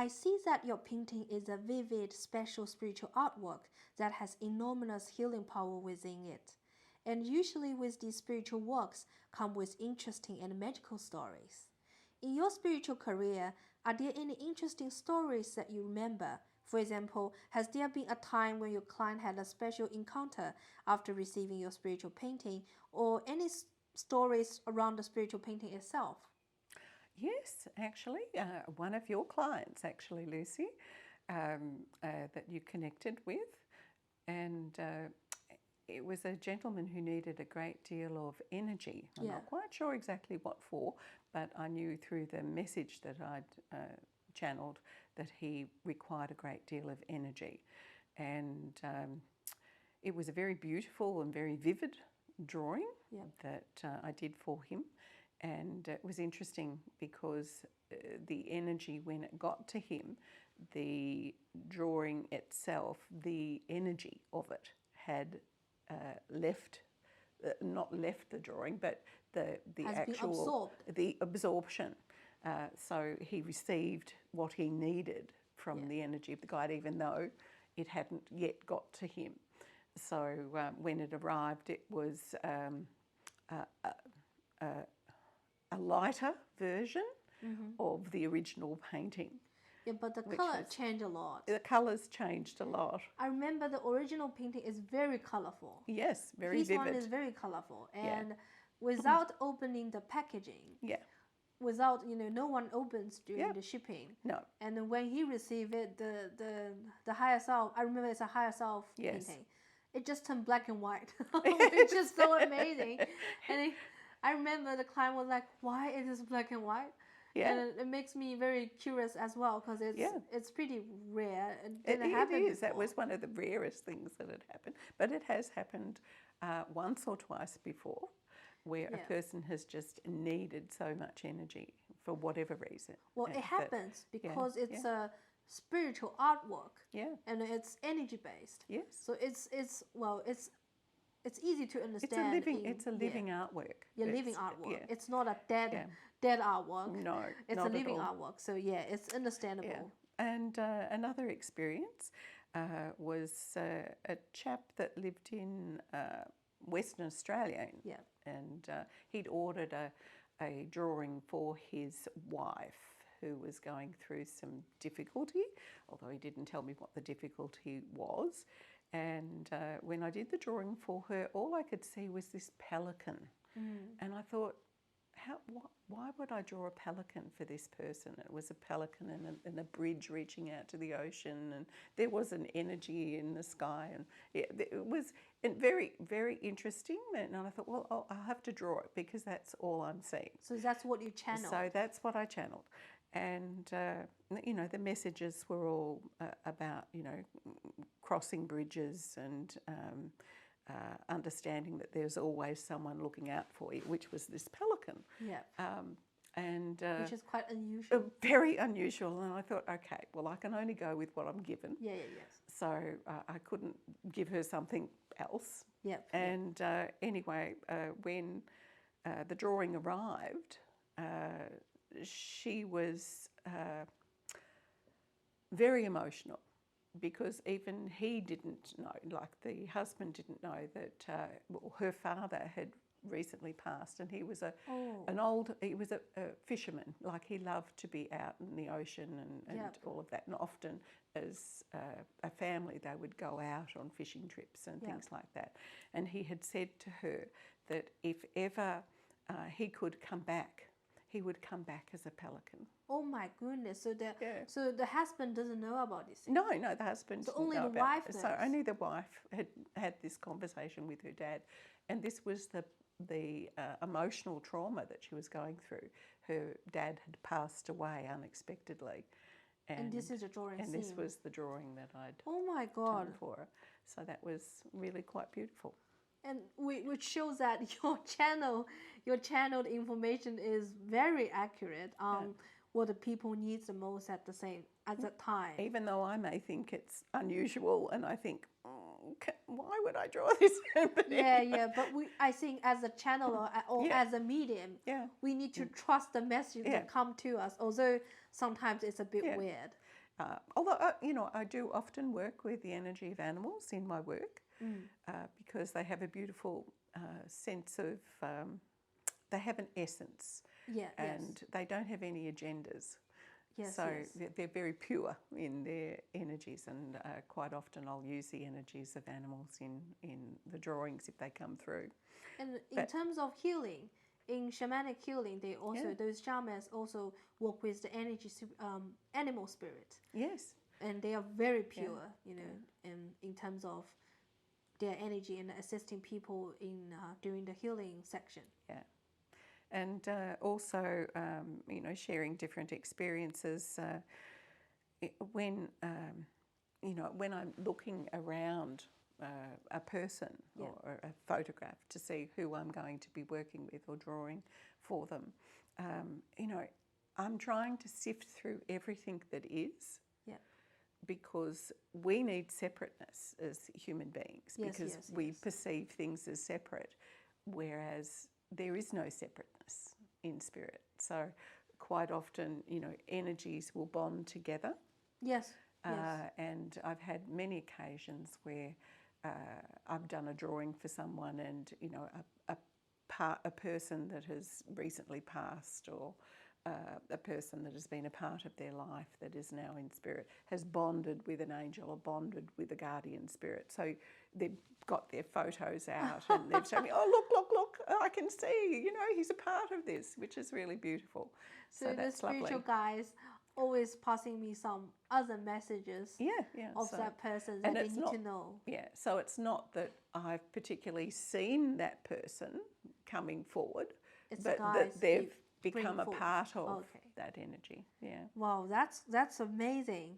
I see that your painting is a vivid, special spiritual artwork that has enormous healing power within it. And usually with these spiritual works come with interesting and magical stories. In your spiritual career, are there any interesting stories that you remember? For example, has there been a time when your client had a special encounter after receiving your spiritual painting, or any stories around the spiritual painting itself? Yes, actually, one of your clients, actually, Lucy, that you connected with, and it was a gentleman who needed a great deal of energy. I'm not quite sure exactly what for, but I knew through the message that I'd channeled that he required a great deal of energy. And it was a very beautiful and very vivid drawing that I did for him. And it was interesting because the energy, when it got to him, the drawing itself, the energy of it had not left the drawing, but the actual the absorption. So he received what he needed from the energy of the guide, even though it hadn't yet got to him. So when it arrived, it was a lighter version of the original painting. Yeah, but the color changed a lot. The colours changed a lot. I remember the original painting is very colorful. Yes, very vivid. This one is very colorful. And without opening the packaging, without, no one opens during the shipping. No. And then when he received it, the higher self, I remember it's a higher self painting. It just turned black and white, which is so amazing. And I remember the client was like, why is this black and white? Yeah. And it makes me very curious as well, because it's pretty rare. It is. That was one of the rarest things that had happened. But it has happened once or twice before, where a person has just needed so much energy for whatever reason. Well, it happens because it's a spiritual artwork. Yeah. And it's energy based. Yes. So it's easy to understand. It's a living artwork. Living artwork. Yeah. It's not a dead artwork. No, it's a living artwork. So it's understandable. Yeah. And another experience was a chap that lived in Western Australia. Yeah. And he'd ordered a drawing for his wife, who was going through some difficulty, although he didn't tell me what the difficulty was. And when I did the drawing for her, all I could see was this pelican. And I thought, why would I draw a pelican for this person? It was a pelican and a bridge reaching out to the ocean, and there was an energy in the sky, and it was very, very interesting. And I thought, well, I'll have to draw it because that's all I'm seeing. So that's what you channeled. So that's what I channeled. And, the messages were all about, crossing bridges and understanding that there's always someone looking out for you, which was this pelican. Yeah. Which is quite unusual. Very unusual. And I thought, okay, well, I can only go with what I'm given. Yes. So I couldn't give her something else. Yep. And anyway, when the drawing arrived, she was very emotional, because even he didn't know, like the husband didn't know that her father had recently passed, and he was a fisherman. Like, he loved to be out in the ocean and all of that, and often as a family they would go out on fishing trips and things like that. And he had said to her that if ever he could come back, he would come back as a pelican. Oh my goodness! So the husband doesn't know about this. No, the husband. So only the wife knows. So only the wife had this conversation with her dad, and this was the emotional trauma that she was going through. Her dad had passed away unexpectedly, and this is a drawing. And this was the drawing that I'd done for her. So that was really quite beautiful. And which shows that your channeled information is very accurate on what the people need the most at that time. Even though I may think it's unusual, and I think, why would I draw this? But I think as a channel or as a medium, we need to trust the message that come to us, although sometimes it's a bit weird. Although, I do often work with the energy of animals in my work because they have a beautiful sense of, they have an essence and they don't have any agendas. They're very pure in their energies, and quite often I'll use the energies of animals in the drawings if they come through. And in terms of healing, in shamanic healing, they also those shamans also work with the energy animal spirit. Yes. And they are very pure, in terms of their energy and assisting people in during the healing section. Yeah. And also, sharing different experiences. When I'm looking around a person or a photograph to see who I'm going to be working with or drawing for them, I'm trying to sift through everything that is. Because we need separateness as human beings, because we perceive things as separate, whereas there is no separateness in spirit. So quite often, energies will bond together. And I've had many occasions where I've done a drawing for someone, and a person that has recently passed, or a person that has been a part of their life that is now in spirit, has bonded with an angel or bonded with a guardian spirit. So they've got their photos out and they've shown me, oh, look, I can see, he's a part of this, which is really beautiful. So that's the spiritual lovely. guys always passing me some other messages of that person that they need to know. Yeah, so it's not that I've particularly seen that person coming forward, but that they've become a part of that energy. Wow, that's amazing.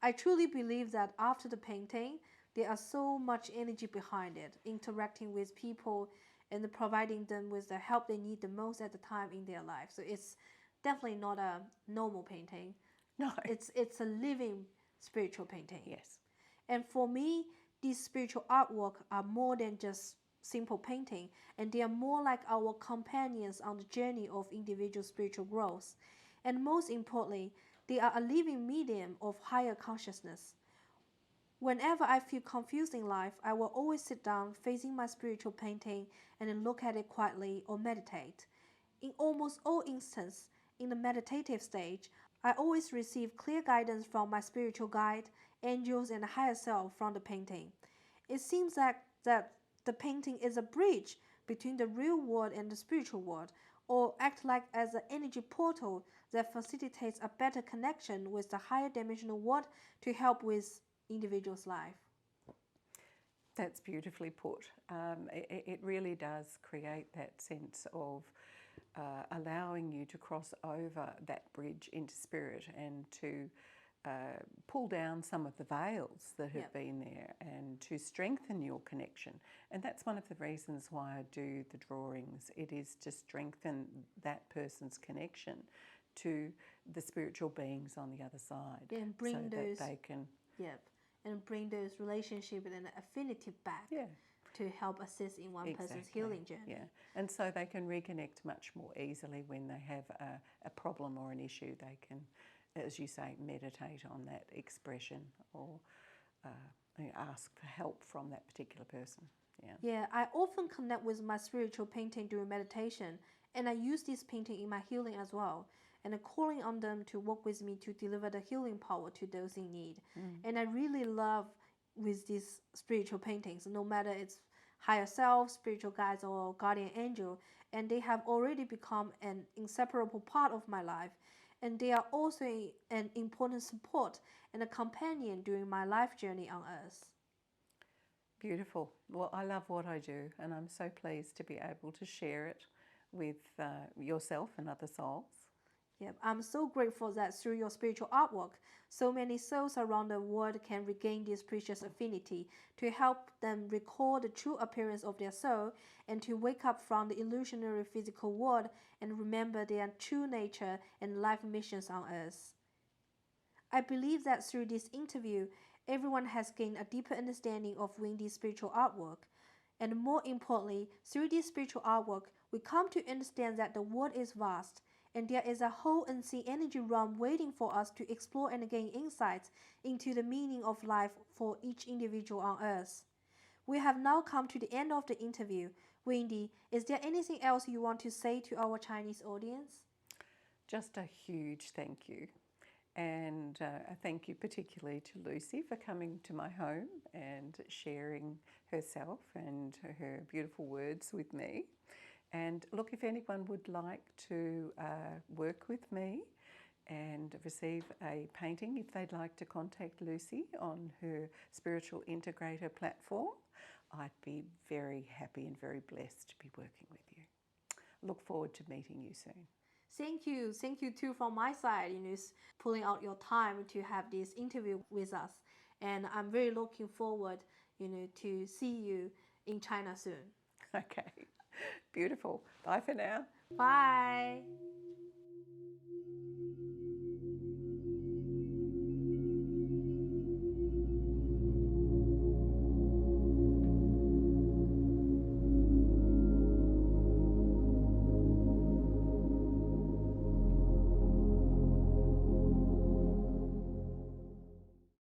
I truly believe that after the painting, there are so much energy behind it, interacting with people and providing them with the help they need the most at the time in their life. So it's definitely not a normal painting. No, it's a living spiritual painting. Yes. And for me, these spiritual artwork are more than just simple painting, and they are more like our companions on the journey of individual spiritual growth. And most importantly, they are a living medium of higher consciousness. Whenever I feel confused in life, I will always sit down facing my spiritual painting and then look at it quietly or meditate. In almost all instances, in the meditative stage, I always receive clear guidance from my spiritual guide, angels, and higher self from the painting. It seems that the painting is a bridge between the real world and the spiritual world, or act like as an energy portal that facilitates a better connection with the higher dimensional world to help with individuals' life. That's beautifully put. It really does create that sense of allowing you to cross over that bridge into spirit and to pull down some of the veils that have been there and to strengthen your connection. And that's one of the reasons why I do the drawings. It is to strengthen that person's connection to the spiritual beings on the other side. And bring those, that they can... and bring those relationships and affinity back to help assist in one person's healing journey. And so they can reconnect much more easily when they have a problem or an issue. They can, as you say, meditate on that expression or ask for help from that particular person. I often connect with my spiritual painting during meditation, and I use this painting in my healing as well, and calling on them to work with me to deliver the healing power to those in need. And I really love with these spiritual paintings, no matter it's higher self, spiritual guides, or guardian angel, and they have already become an inseparable part of my life. And they are also an important support and a companion during my life journey on earth. Beautiful. Well, I love what I do, and I'm so pleased to be able to share it with yourself and other souls. I'm so grateful that through your spiritual artwork, so many souls around the world can regain this precious affinity to help them recall the true appearance of their soul and to wake up from the illusionary physical world and remember their true nature and life missions on earth. I believe that through this interview, everyone has gained a deeper understanding of Wendy's spiritual artwork. And more importantly, through this spiritual artwork, we come to understand that the world is vast and there is a whole unseen energy realm waiting for us to explore and gain insights into the meaning of life for each individual on Earth. We have now come to the end of the interview. Wendy, is there anything else you want to say to our Chinese audience? Just a huge thank you. And a thank you particularly to Lucy for coming to my home and sharing herself and her beautiful words with me. And look, if anyone would like to work with me and receive a painting, if they'd like to contact Lucy on her Spiritual Integrator platform, I'd be very happy and very blessed to be working with you. Look forward to meeting you soon. Thank you too from my side, pulling out your time to have this interview with us. And I'm very looking forward, to see you in China soon. Okay, beautiful. Bye for now. Bye.